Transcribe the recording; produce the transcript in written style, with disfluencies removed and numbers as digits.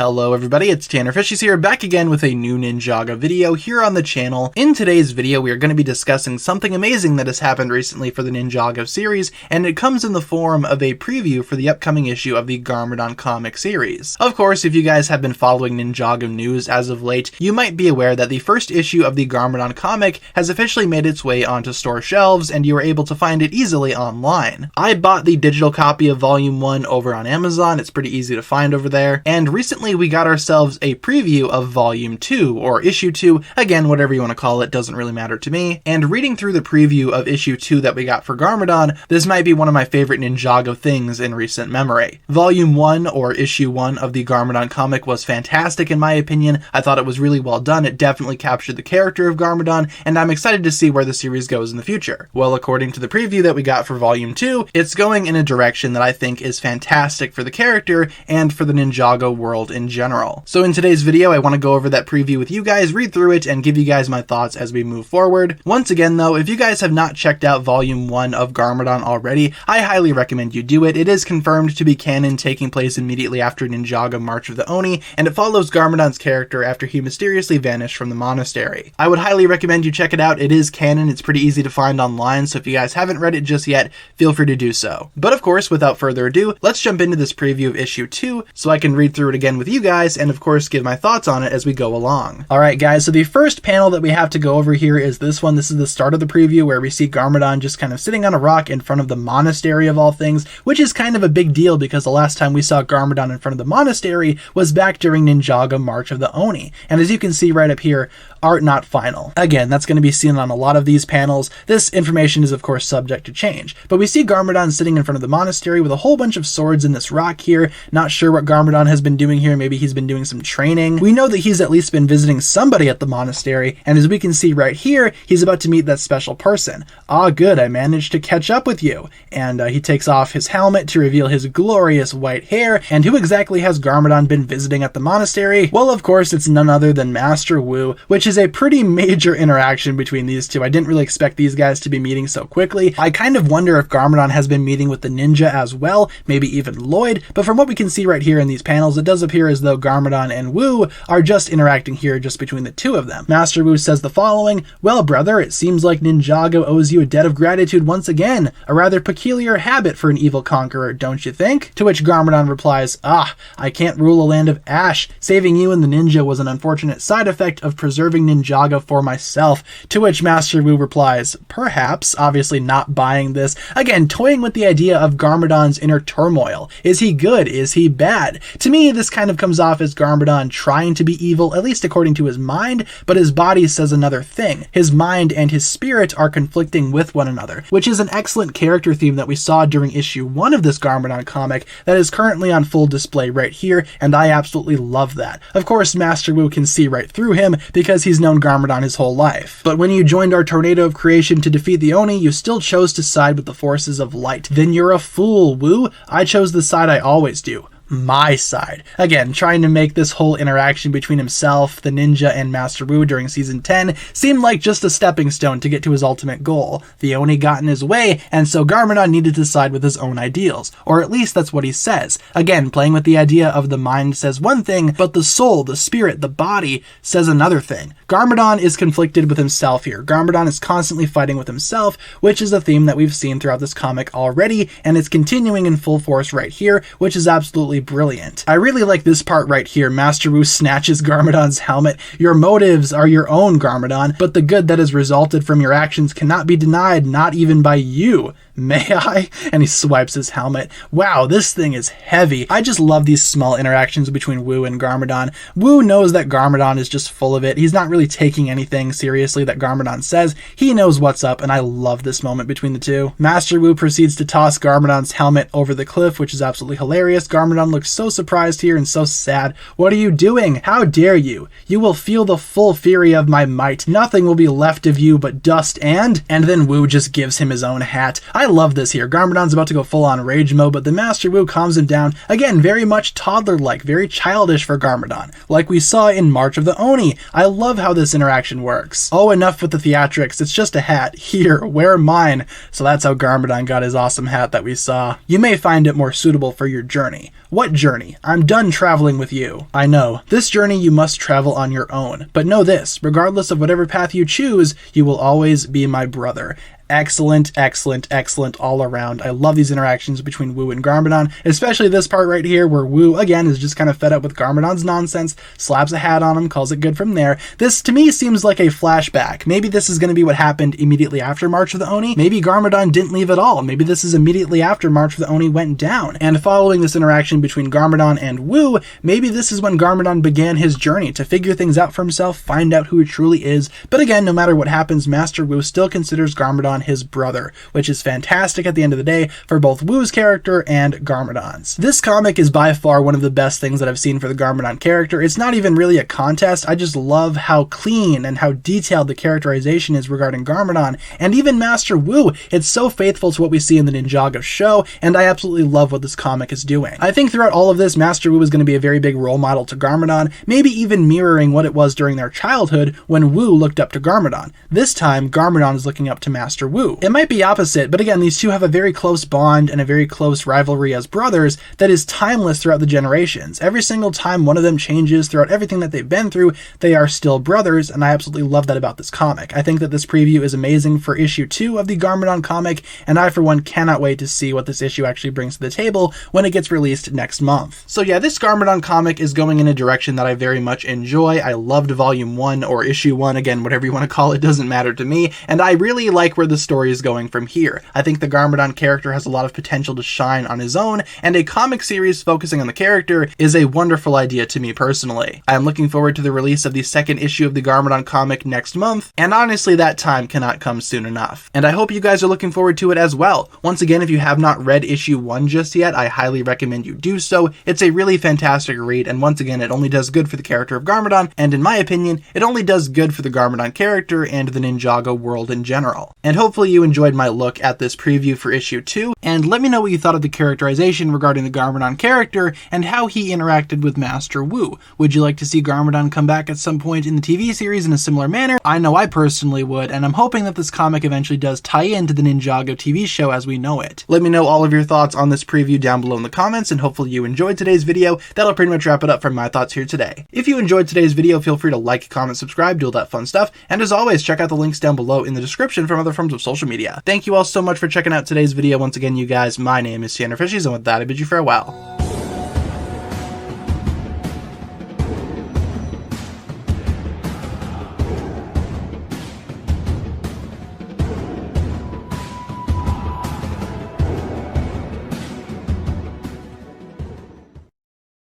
Hello everybody, it's TannerFishies here, back again with a new Ninjago video here on the channel. In today's video, we are going to be discussing something amazing that has happened recently for the Ninjago series, and it comes in the form of a preview for the upcoming issue of the Garmadon comic series. Of course, if you guys have been following Ninjago news as of late, you might be aware that the first issue of the Garmadon comic has officially made its way onto store shelves, and you are able to find it easily online. I bought the digital copy of Volume 1 over on Amazon, it's pretty easy to find over there, and recently we got ourselves a preview of Volume 2, or Issue 2, again, whatever you want to call it, doesn't really matter to me. And reading through the preview of Issue 2 that we got for Garmadon, this might be one of my favorite Ninjago things in recent memory. Volume 1, or Issue 1 of the Garmadon comic was fantastic in my opinion. I thought it was really well done, it definitely captured the character of Garmadon, and I'm excited to see where the series goes in the future. Well, according to the preview that we got for Volume 2, it's going in a direction that I think is fantastic for the character and for the Ninjago world in general. So in today's video, I want to go over that preview with you guys, read through it, and give you guys my thoughts as we move forward. Once again though, if you guys have not checked out Volume 1 of Garmadon already, I highly recommend you do it. It is confirmed to be canon, taking place immediately after Ninjago March of the Oni, and it follows Garmadon's character after he mysteriously vanished from the monastery. I would highly recommend you check it out. It is canon, it's pretty easy to find online, so if you guys haven't read it just yet, feel free to do so. But of course, without further ado, let's jump into this preview of Issue 2 so I can read through it again with you guys and of course give my thoughts on it as we go along. Alright guys, so the first panel that we have to go over here is this one. This is the start of the preview where we see Garmadon just kind of sitting on a rock in front of the monastery of all things, which is kind of a big deal because the last time we saw Garmadon in front of the monastery was back during Ninjago March of the Oni. And as you can see right up here, art not final. Again, that's going to be seen on a lot of these panels. This information is of course subject to change, but we see Garmadon sitting in front of the monastery with a whole bunch of swords in this rock here. Not sure what Garmadon has been doing here. Maybe he's been doing some training. We know that he's at least been visiting somebody at the monastery, and as we can see right here, he's about to meet that special person. Ah, good, I managed to catch up with you. And he takes off his helmet to reveal his glorious white hair. And who exactly has Garmadon been visiting at the monastery? Well, of course, it's none other than Master Wu, which is a pretty major interaction between these two. I didn't really expect these guys to be meeting so quickly. I kind of wonder if Garmadon has been meeting with the ninja as well, maybe even Lloyd, but from what we can see right here in these panels, it does appear as though Garmadon and Wu are just interacting here just between the two of them. Master Wu says the following: "Well, brother, it seems like Ninjago owes you a debt of gratitude once again. A rather peculiar habit for an evil conqueror, don't you think?" To which Garmadon replies, "Ah, I can't rule a land of ash. Saving you and the ninja was an unfortunate side effect of preserving Ninjago for myself." To which Master Wu replies, "Perhaps," obviously not buying this. Again, toying with the idea of Garmadon's inner turmoil. Is he good? Is he bad? To me, this kind of comes off as Garmadon trying to be evil, at least according to his mind, but his body says another thing. His mind and his spirit are conflicting with one another, which is an excellent character theme that we saw during issue 1 of this Garmadon comic that is currently on full display right here, and I absolutely love that. Of course, Master Wu can see right through him because he's known Garmadon his whole life. But when you joined our tornado of creation to defeat the Oni, you still chose to side with the forces of light. Then you're a fool, Wu. I chose the side I always do. My side. Again, trying to make this whole interaction between himself, the ninja, and Master Wu during Season 10 seemed like just a stepping stone to get to his ultimate goal. The Oni got in his way, and so Garmadon needed to side with his own ideals. Or at least that's what he says. Again, playing with the idea of the mind says one thing, but the soul, the spirit, the body says another thing. Garmadon is conflicted with himself here. Garmadon is constantly fighting with himself, which is a theme that we've seen throughout this comic already, and it's continuing in full force right here, which is absolutely brilliant. I really like this part right here. Master Wu snatches Garmadon's helmet. "Your motives are your own, Garmadon, but the good that has resulted from your actions cannot be denied, not even by you. May I?" And he swipes his helmet. Wow, this thing is heavy. I just love these small interactions between Wu and Garmadon. Wu knows that Garmadon is just full of it. He's not really taking anything seriously that Garmadon says. He knows what's up, and I love this moment between the two. Master Wu proceeds to toss Garmadon's helmet over the cliff, which is absolutely hilarious. Garmadon looks so surprised here and so sad. "What are you doing? How dare you? You will feel the full fury of my might. Nothing will be left of you but dust and..." And then Wu just gives him his own hat. I love this here. Garmadon's about to go full on rage mode, but the Master Wu calms him down. Again, very much toddler-like, very childish for Garmadon, like we saw in March of the Oni. I love how this interaction works. Oh, enough with the theatrics. It's just a hat. Here, wear mine. So that's how Garmadon got his awesome hat that we saw. You may find it more suitable for your journey. What journey? I'm done traveling with you. I know, this journey you must travel on your own. But know this, regardless of whatever path you choose, you will always be my brother. Excellent, excellent, excellent all around. I love these interactions between Wu and Garmadon, especially this part right here where Wu, again, is just kind of fed up with Garmadon's nonsense, slaps a hat on him, calls it good from there. This, to me, seems like a flashback. Maybe this is going to be what happened immediately after March of the Oni. Maybe Garmadon didn't leave at all. Maybe this is immediately after March of the Oni went down. And following this interaction between Garmadon and Wu, maybe this is when Garmadon began his journey to figure things out for himself, find out who he truly is. But again, no matter what happens, Master Wu still considers Garmadon his brother, which is fantastic at the end of the day for both Wu's character and Garmadon's. This comic is by far one of the best things that I've seen for the Garmadon character. It's not even really a contest. I just love how clean and how detailed the characterization is regarding Garmadon, and even Master Wu. It's so faithful to what we see in the Ninjago show, and I absolutely love what this comic is doing. I think throughout all of this, Master Wu is going to be a very big role model to Garmadon, maybe even mirroring what it was during their childhood when Wu looked up to Garmadon. This time, Garmadon is looking up to Master Wu. It might be opposite, but again, these two have a very close bond and a very close rivalry as brothers that is timeless throughout the generations. Every single time one of them changes throughout everything that they've been through, they are still brothers, and I absolutely love that about this comic. I think that this preview is amazing for issue 2 of the Garmadon comic, and I for one cannot wait to see what this issue actually brings to the table when it gets released next month. So yeah, this Garmadon comic is going in a direction that I very much enjoy. I loved volume 1 or issue 1, again, whatever you want to call it, doesn't matter to me, and I really like where the story is going from here. I think the Garmadon character has a lot of potential to shine on his own, and a comic series focusing on the character is a wonderful idea to me personally. I am looking forward to the release of the second issue of the Garmadon comic next month, and honestly that time cannot come soon enough. And I hope you guys are looking forward to it as well. Once again, if you have not read issue 1 just yet, I highly recommend you do so. It's a really fantastic read, and once again, it only does good for the character of Garmadon, and in my opinion, it only does good for the Garmadon character and the Ninjago world in general. And hopefully you enjoyed my look at this preview for issue 2, and let me know what you thought of the characterization regarding the Garmadon character and how he interacted with Master Wu. Would you like to see Garmadon come back at some point in the TV series in a similar manner? I know I personally would, and I'm hoping that this comic eventually does tie into the Ninjago TV show as we know it. Let me know all of your thoughts on this preview down below in the comments, and hopefully you enjoyed today's video. That'll pretty much wrap it up for my thoughts here today. If you enjoyed today's video, feel free to like, comment, subscribe, do all that fun stuff, and as always, check out the links down below in the description from other forms of social media. Thank you all so much for checking out today's video. Once again, you guys, my name is TannerFishies, and with that, I bid you farewell.